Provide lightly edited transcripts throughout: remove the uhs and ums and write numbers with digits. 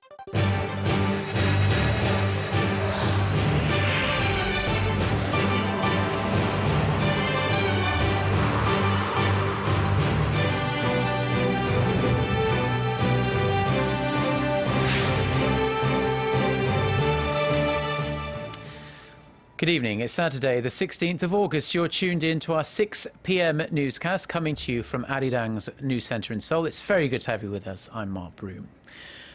Good evening. It's Saturday, the 16th of August. You're tuned in to our 6 p.m. newscast coming to you from Arirang's news centre in Seoul. It's very good to have you with us. I'm Mark Broom.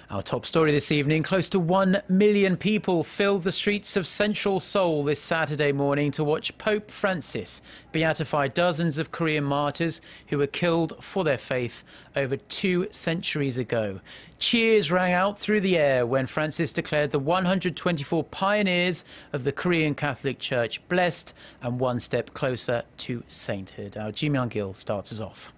Our top story this evening, close to 1 million people filled the streets of central Seoul this Saturday morning to watch Pope Francis beatify dozens of Korean martyrs who were killed for their faith over 2 centuries ago. Cheers rang out through the air when Francis declared the 124 pioneers of the Korean Catholic Church blessed and one step closer to sainthood. Our Myung-kil starts us off.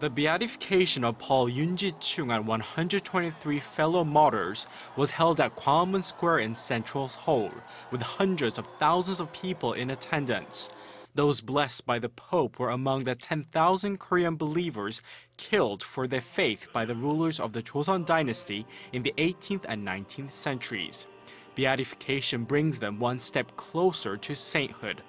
The beatification of Paul Yun Ji-chung and 123 fellow martyrs was held at Gwanghwamun Square in central Seoul, with hundreds of thousands of people in attendance. Those blessed by the Pope were among the 10,000 Korean believers killed for their faith by the rulers of the Joseon Dynasty in the 18th and 19th centuries. Beatification brings them one step closer to sainthood.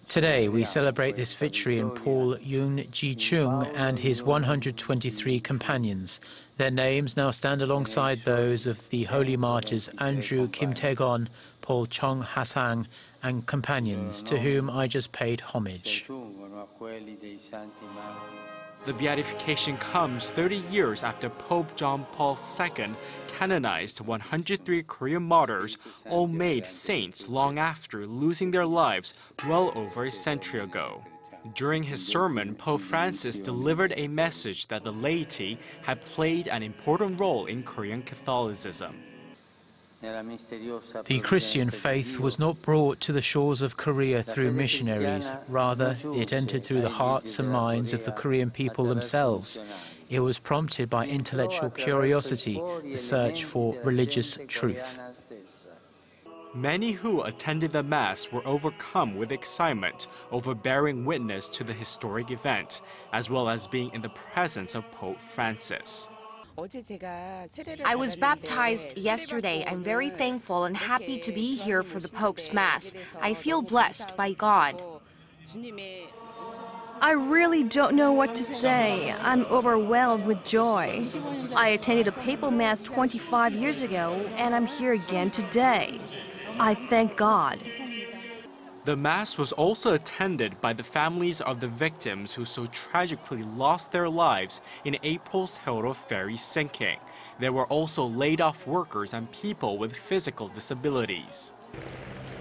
Today, we celebrate this victory in Paul Yun Ji-chung and his 123 companions. Their names now stand alongside those of the holy martyrs Andrew Kim Tae-gon, Paul Chong Hasang, and companions to whom I just paid homage. The beatification comes 30 years after Pope John Paul II canonized 103 Korean martyrs, all made saints long after losing their lives well over a century ago. During his sermon, Pope Francis delivered a message that the laity had played an important role in Korean Catholicism. The Christian faith was not brought to the shores of Korea through missionaries. Rather, it entered through the hearts and minds of the Korean people themselves. It was prompted by intellectual curiosity, the search for religious truth. Many who attended the Mass were overcome with excitement over bearing witness to the historic event, as well as being in the presence of Pope Francis. I was baptized yesterday. I'm very thankful and happy to be here for the Pope's Mass. I feel blessed by God. I really don't know what to say. I'm overwhelmed with joy. I attended a papal Mass 25 years ago, and I'm here again today. I thank God. The Mass was also attended by the families of the victims who so tragically lost their lives in April's Seoul ferry sinking. There were also laid-off workers and people with physical disabilities.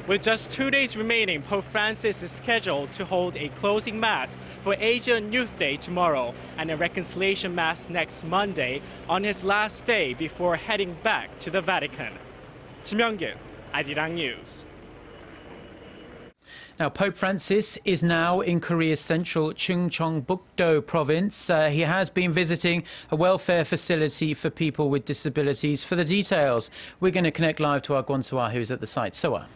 With just 2 days remaining, Pope Francis is scheduled to hold a closing Mass for Asian Youth Day tomorrow and a reconciliation Mass next Monday on his last day before heading back to the Vatican. Myung-kil, Arirang News. Now, Pope Francis is now in Korea's central Chungcheongbuk-do province. He has been visiting a welfare facility for people with disabilities. For the details, we're going to connect live to our Gwon-soa, who's at the site. Soa.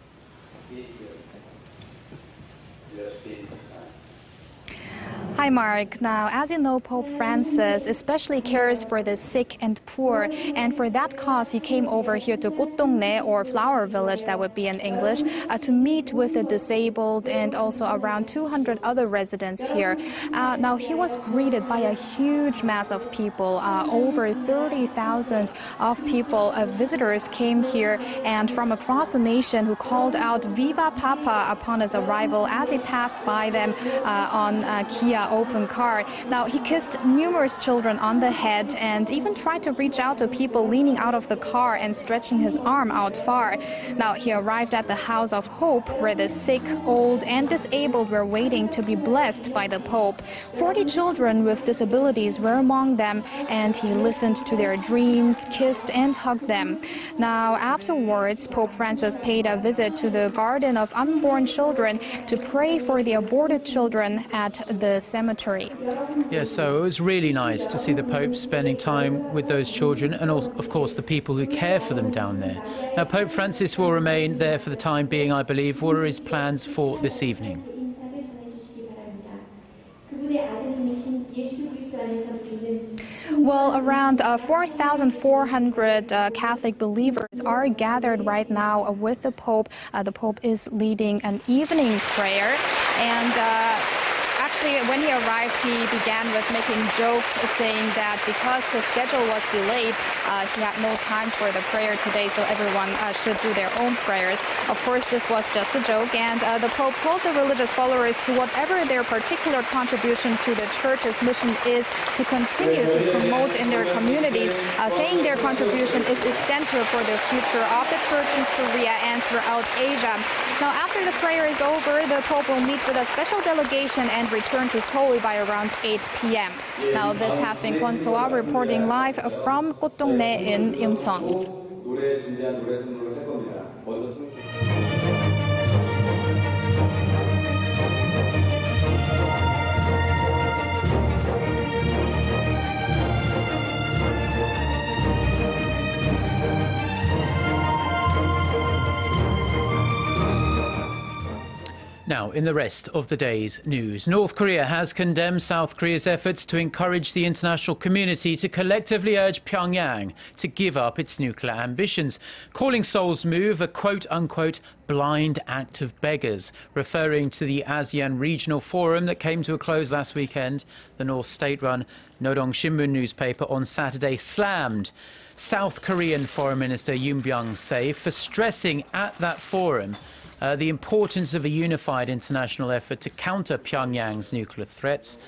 Hi, Mark. Now, as you know, Pope Francis especially cares for the sick and poor, and for that cause, he came over here to Gotdongnae, or Flower Village, that would be in English, to meet with the disabled and also around 200 other residents here. Now, he was greeted by a huge mass of people. Over 30,000 of people, visitors came here, and from across the nation, who called out "Viva Papa" upon his arrival as he passed by them on Kia open car. Now, he kissed numerous children on the head and even tried to reach out to people leaning out of the car and stretching his arm out far. Now, he arrived at the House of Hope, where the sick, old, and disabled were waiting to be blessed by the Pope. 40 children with disabilities were among them, and he listened to their dreams, kissed and hugged them. Now, afterwards, Pope Francis paid a visit to the Garden of Unborn Children to pray for the aborted children at the cemetery. Yeah, so it was really nice to see the Pope spending time with those children and, of course, the people who care for them down there. Now, Pope Francis will remain there for the time being, I believe. What are his plans for this evening? Well, around 4,400 Catholic believers are gathered right now with the Pope. The Pope is leading an evening prayer, and actually, when he arrived, he began with making jokes, saying that because his schedule was delayed, he had no time for the prayer today, so everyone should do their own prayers. Of course, this was just a joke, and the Pope told the religious followers to whatever their particular contribution to the Church's mission is, to continue to promote in their communities, saying their contribution is essential for the future of the Church in Korea and throughout Asia. Now, after the prayer is over, the Pope will meet with a special delegation and return to Seoul by around 8 p.m. Now, this has been Kwon So-ah reporting live from Gotdongnae in Imseong. Now, in the rest of the day's news, North Korea has condemned South Korea's efforts to encourage the international community to collectively urge Pyongyang to give up its nuclear ambitions, calling Seoul's move a quote-unquote blind act of beggars, referring to the ASEAN Regional Forum that came to a close last weekend. The North state-run Nodong Shinmun newspaper on Saturday slammed South Korean Foreign Minister Yoon Byung-se for stressing at that forum the importance of a unified international effort to counter Pyongyang's nuclear threats.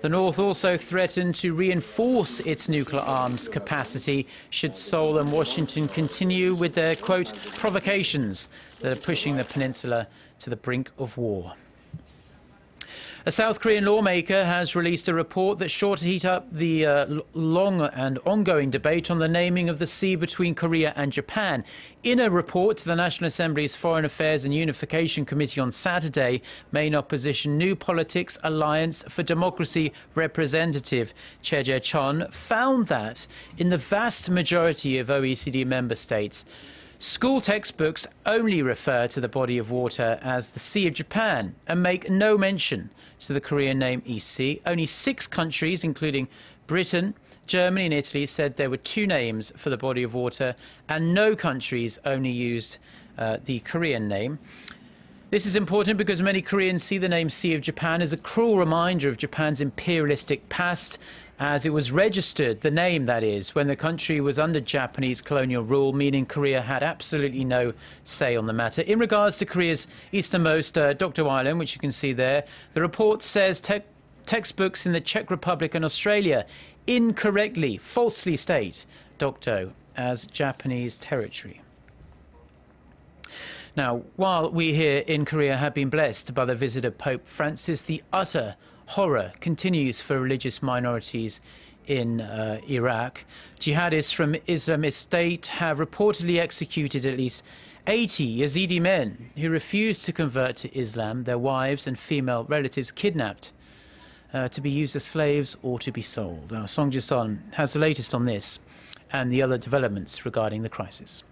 The North also threatened to reinforce its nuclear arms capacity should Seoul and Washington continue with their, quote, provocations that are pushing the peninsula to the brink of war. A South Korean lawmaker has released a report that's sure to heat up the long and ongoing debate on the naming of the sea between Korea and Japan. In a report to the National Assembly's Foreign Affairs and Unification Committee on Saturday, main opposition New Politics Alliance for Democracy representative Choi Jae-chon found that in the vast majority of OECD member states, school textbooks only refer to the body of water as the Sea of Japan and make no mention to the Korean name East Sea. Only 6 countries, including Britain, Germany and Italy, said there were 2 names for the body of water, and no countries only used the Korean name. This is important because many Koreans see the name Sea of Japan as a cruel reminder of Japan's imperialistic past, as it was registered, the name that is, when the country was under Japanese colonial rule, meaning Korea had absolutely no say on the matter. In regards to Korea's easternmost Dokdo Island, which you can see there, the report says textbooks in the Czech Republic and Australia incorrectly, falsely state Dokdo as Japanese territory. Now, while we here in Korea have been blessed by the visit of Pope Francis, the utter horror continues for religious minorities in Iraq. Jihadists from Islamist State have reportedly executed at least 80 Yazidi men who refused to convert to Islam, their wives and female relatives kidnapped to be used as slaves or to be sold. Now, Song Ji-sun has the latest on this and the other developments regarding the crisis.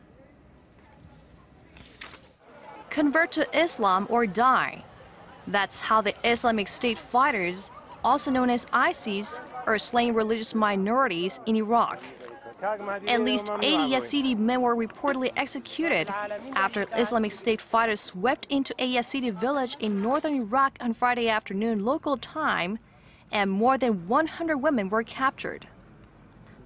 Convert to Islam or die. That's how the Islamic State fighters, also known as ISIS, are slaying religious minorities in Iraq. At least 80 Yazidi men were reportedly executed after Islamic State fighters swept into a Yazidi village in northern Iraq on Friday afternoon local time, and more than 100 women were captured.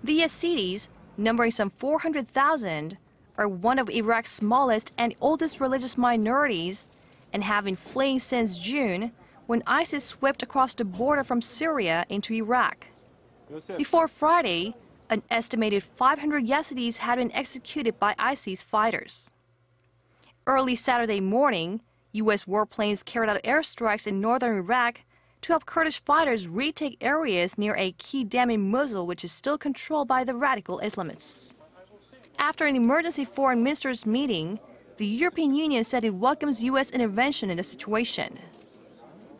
The Yazidis, numbering some 400,000, are one of Iraq's smallest and oldest religious minorities, and have been fleeing since June, when ISIS swept across the border from Syria into Iraq. Before Friday, an estimated 500 Yazidis had been executed by ISIS fighters. Early Saturday morning, U.S. warplanes carried out airstrikes in northern Iraq to help Kurdish fighters retake areas near a key dam in Mosul, which is still controlled by the radical Islamists. After an emergency foreign ministers meeting, the European Union said it welcomes U.S. intervention in the situation.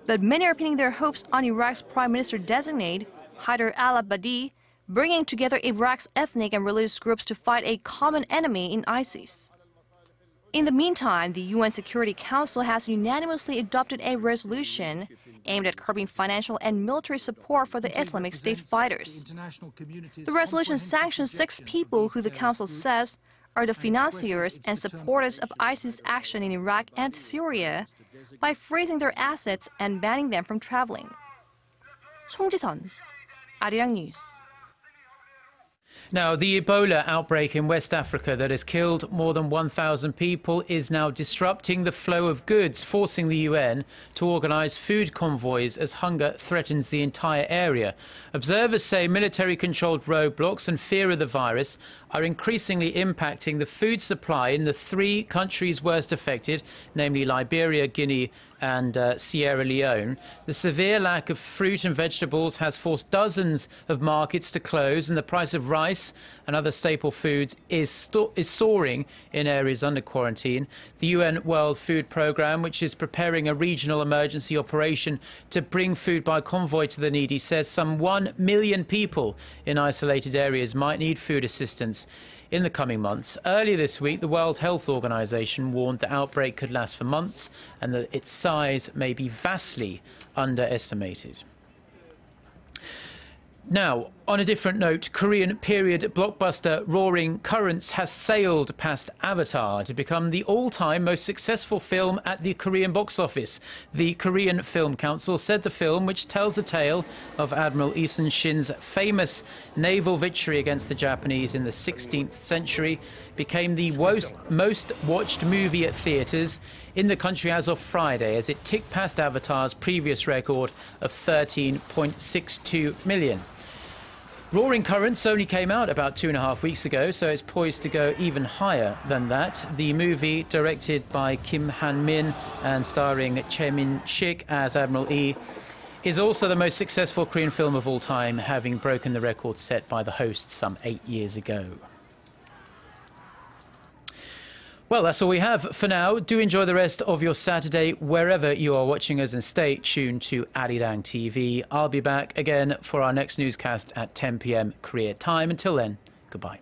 But many are pinning their hopes on Iraq's Prime Minister-designate, Haider al-Abadi, bringing together Iraq's ethnic and religious groups to fight a common enemy in ISIS. In the meantime, the UN Security Council has unanimously adopted a resolution aimed at curbing financial and military support for the Islamic State fighters. The resolution sanctions 6 people who the Council says are the financiers and supporters of ISIS action in Iraq and Syria by freezing their assets and banning them from traveling. 송지선, Arirang News. Now, the Ebola outbreak in West Africa that has killed more than 1,000 people is now disrupting the flow of goods, forcing the UN to organise food convoys as hunger threatens the entire area. Observers say military-controlled roadblocks and fear of the virus are increasingly impacting the food supply in the 3 countries worst affected, namely Liberia, Guinea and Sierra Leone. The severe lack of fruit and vegetables has forced dozens of markets to close, and the price of rice and other staple foods is soaring in areas under quarantine. The UN World Food Programme, which is preparing a regional emergency operation to bring food by convoy to the needy, says some 1 million people in isolated areas might need food assistance in the coming months. Earlier this week, the World Health Organization warned the outbreak could last for months and that its size may be vastly underestimated. Now, on a different note, Korean period blockbuster Roaring Currents has sailed past Avatar to become the all-time most successful film at the Korean box office. The Korean Film Council said the film, which tells the tale of Admiral Lee Sun-shin's famous naval victory against the Japanese in the 16th century, became the most watched movie at theatres in the country as of Friday, as it ticked past Avatar's previous record of 13.62 million. Roaring Currents only came out about 2.5 weeks ago, so it's poised to go even higher than that. The movie, directed by Kim Han-min and starring Chae Min-sik as Admiral Lee, is also the most successful Korean film of all time, having broken the record set by the host some 8 years ago. Well, that's all we have for now. Do enjoy the rest of your Saturday wherever you are watching us, and stay tuned to Arirang TV. I'll be back again for our next newscast at 10 p.m. Korea time. Until then, goodbye.